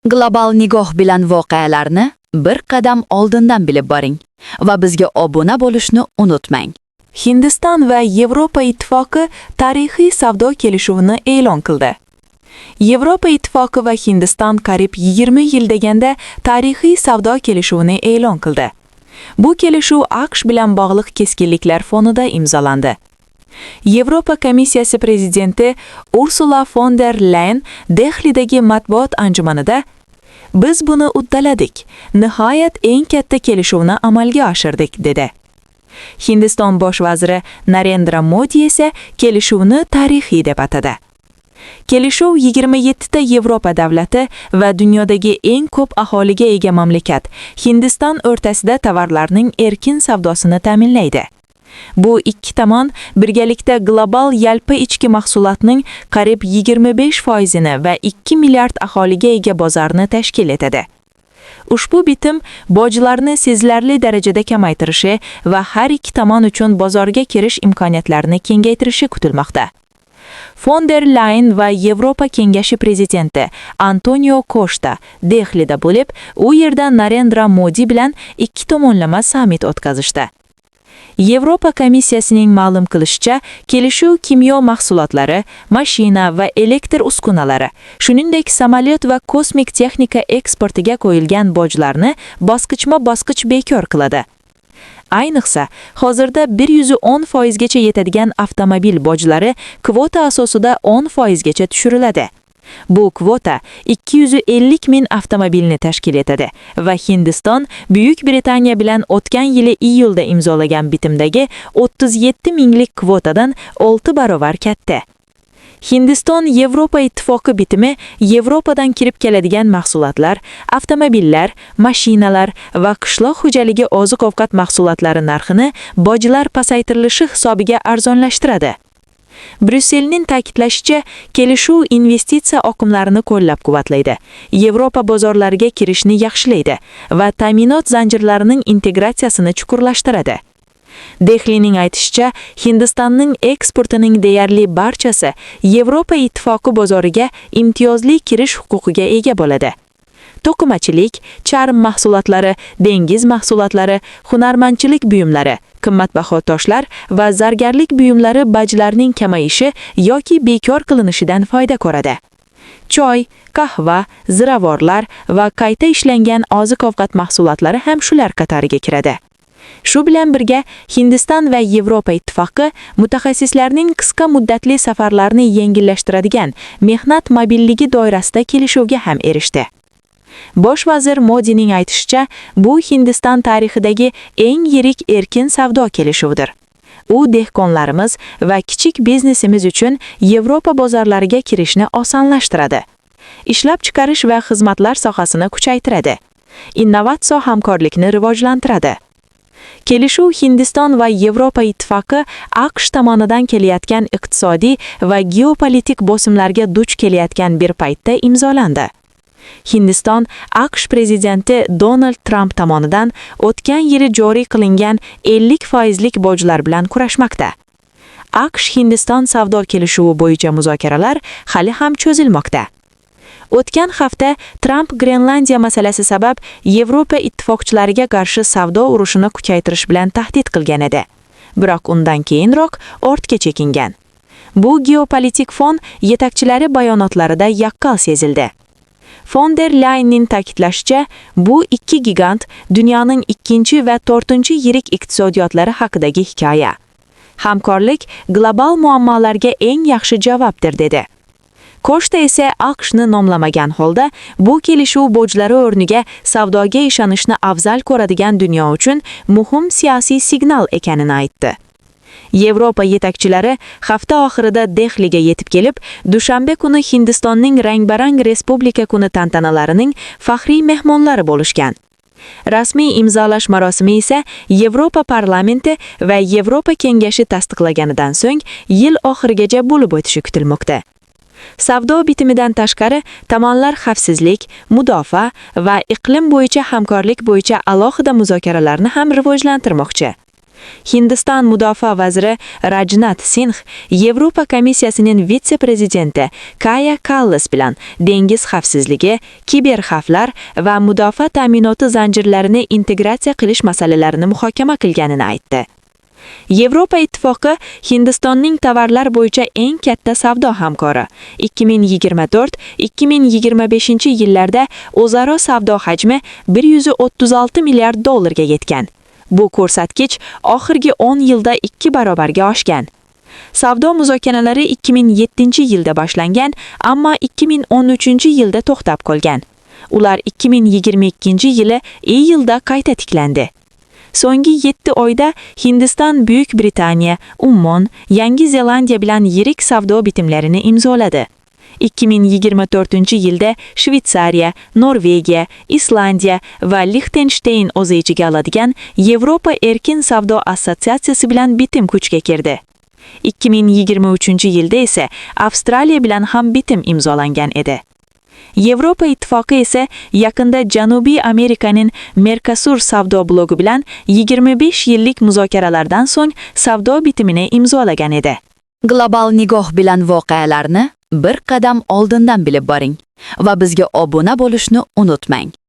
Global nigoh bilan voqealarni bir qadam oldindan bilib boring va bizga obuna bo'lishni unutmang. Hindiston va Yevropa Ittifoqi tarixiy savdo kelishuvini e'lon qildi. Yevropa Ittifoqi va Hindiston qariyb 20 yil deganda tarixiy savdo kelishuvini e'lon qildi. Bu kelishuv AQSh bilan bog'liq keskinliklar fonida imzolandi. Yevropa Komissiyasi prezidenti Ursula von der Leyen Dehlidagi matbuot anjumanida "Biz buni uddaladik. Nihoyat eng katta kelishuvni amalga oshirdik" dedi. Hindiston bosh vaziri Narendra Modi esa kelishuvni tarixiy deb atadi. Kelishuv 27 ta Yevropa davlati va dunyodagi eng ko'p aholiga ega mamlakat Hindiston o'rtasida tovarlarning erkin savdosini ta'minlaydi. Bu ikki tomon birgalikda global yalpi ichki mahsulotning qariyb 25% va 2 milliard aholiga ega bozorni tashkil etadi. Ushbu bitim bojlarni sezilarli darajada kamaytirishi va har ikki tomon uchun bozorga kirish imkoniyatlarini kengaytirishi kutilmoqda. Von der Leyen va Yevropa Kengashi prezidenti Antonio Costa Dehlida bo'lib, u yerda Narendra Modi bilan ikki tomonlama sammit o'tkazishdi. Yevropa Komissiyasining ma'lum qilishicha, kelishuv kimyo mahsulotlari, mashina va elektr uskunalari, shuningdek samolyot va kosmik texnika eksportiga qo'yilgan bojlarni bosqichma-bosqich bekor qiladi. Ayniqsa, hozirda 110% gacha yetadigan avtomobil bojlari kvota asosida 10% gacha tushiriladi. Bu kvota 250 ming avtomobilni tashkil etadi va Hindiston Buyuk Britaniya bilan o'tgan yili iyulda imzolagan bitimdagi 37 minglik kvotadan 6 barobar katta. Hindiston Yevropa Ittifoqi bitimi Yevropadan kirib keladigan mahsulotlar, avtomobillar, mashinalar va qishloq xo'jaligi oziq-ovqat mahsulotlari narxini bojlar pasaytirilishi hisobiga arzonlashtiradi. Bryusselning ta'kidlashicha, kelishuv investitsiya oqimlarini qo'llab-quvvatlaydi, Yevropa bozorlariga kirishni yaxshilaydi va ta'minot zanjirlarining integratsiyasini chuqurlashtiradi. Dehlining aytishicha, Hindistonning eksportining deyarli barchasi Yevropa Ittifoqi bozoriga imtiyozli kirish huquqiga ega bo'ladi. To'qimachilik, charm mahsulotlari, dengiz mahsulotlari, hunarmandchilik buyumlari, qimmatbaho toshlar va zargarlik buyumlari bajlarning kamayishi yoki bekor qilinishidan foyda ko'radi. Choy, qahva, ziravorlar va qayta ishlangan oziq-ovqat mahsulotlari ham shular qatoriga kiradi. Shu bilan birga Hindiston va Yevropa Ittifoqi mutaxassislarning qisqa muddatli safarlarni yengillashtiradigan mehnat mobilligi doirasida kelishuvga ham erishdi. Bosh vazir Modining aytishicha, bu Hindiston tarixidagi eng yirik erkin savdo kelishuvidir. U dehqonlarimiz va kichik biznesimiz uchun Yevropa bozorlariga kirishni osonlashtiradi. Ishlab chiqarish va xizmatlar sohasini kuchaytiradi. Innovatsiya hamkorlikni rivojlantiradi. Kelishuv Hindiston va Yevropa Ittifoqi AQSh tomonidan kelayotgan iqtisodiy va geopolitik bosimlarga duch kelayotgan bir paytda imzolandi. Hindiston AQSh prezidenti Donald Trump tomonidan o'tgan yili joriy qilingan 50% bojlar bilan kurashmoqda. AQSh Hindiston savdo kelishuvi bo'yicha muzokaralar hali ham cho'zilmoqda. O'tgan hafta Trump Grenlandiya masalasi sabab Yevropa ittifoqchilariga qarshi savdo urushini kuchaytirish bilan tahdid qilgan edi. Biroq undan keyinroq ortga chekingan. Bu geopolitik fon yetakchilari bayonotlarida yaqqol sezildi. Von der Leyenning ta'kidlashicha, bu ikki gigant dunyoning ikkinchi va to'rtinchi yirik iqtisodiyotlari haqidagi hikoya. Hamkorlik global muammolarga eng yaxshi javobdir dedi. Costa esa AQShni nomlamagan holda bu kelishuv bojlari o'rniga savdoga ishonishni afzal ko'radigan dunyo uchun muhim siyosiy signal ekanini aytdi. Yevropa yetakchilari hafta oxirida Dehliga yetib kelib, dushanba kuni Hindistonning rang-barang respublika kuni tantanalarining faxriy mehmonlari bo'lishgan. Rasmiy imzolash marosimi esa Yevropa parlamenti va Yevropa kengashi tasdiqlaganidan so'ng yil oxirigacha bo'lib o'tishi kutilmoqda. Savdo bitimidan tashqari, tomonlar xavfsizlik, mudofaa va iqlim bo'yicha hamkorlik bo'yicha alohida muzokaralarni ham rivojlantirmoqchi. Hindiston mudofaa vaziri Rajnath Singh Yevropa komissiyasining vitse-prezidenti Kaja Kallas bilan dengiz xavfsizligi, kiber xavflar va mudofaa ta'minoti zanjirlarini integratsiya qilish masalalarini muhokama qilganini aytdi. Yevropa ittifoqi Hindistonning tovarlar bo'yicha eng katta savdo hamkori. 2024-2025 yillarda o'zaro savdo hajmi 136 milliard dollarga yetgan. Bu ko'rsatkich oxirgi 10 yilda 2 barobarga oshgan. Savdo muzokaralari 2007-yilda boshlangan, ammo 2013-yilda to'xtab qolgan. Ular 2022-yili iyulda qayta tiklandi. So'nggi 7 oyda Hindiston Buyuk Britaniya, Ummon, Yangi Zelandiya bilan yirik savdo bitimlarini imzoladi. 2024-yilda Shvetsariya, Norvegiya, Islandiya va Liechtenstein o'z ichiga oladigan Yevropa erkin savdo assotsiatsiyasi bilan bitim kuchga kirdi. 2023-yilda esa Avstraliya bilan ham bitim imzolangan edi. Yevropa ittifoqi esa yaqinda Janubiy Amerikaning Mercosur savdo blogi bilan 25 yillik muzokaralardan so'ng savdo bitimini imzolagan edi. Global nigoh bilan voqealarni bir qadam oldindan bilib boring va bizga obuna bo'lishni unutmang.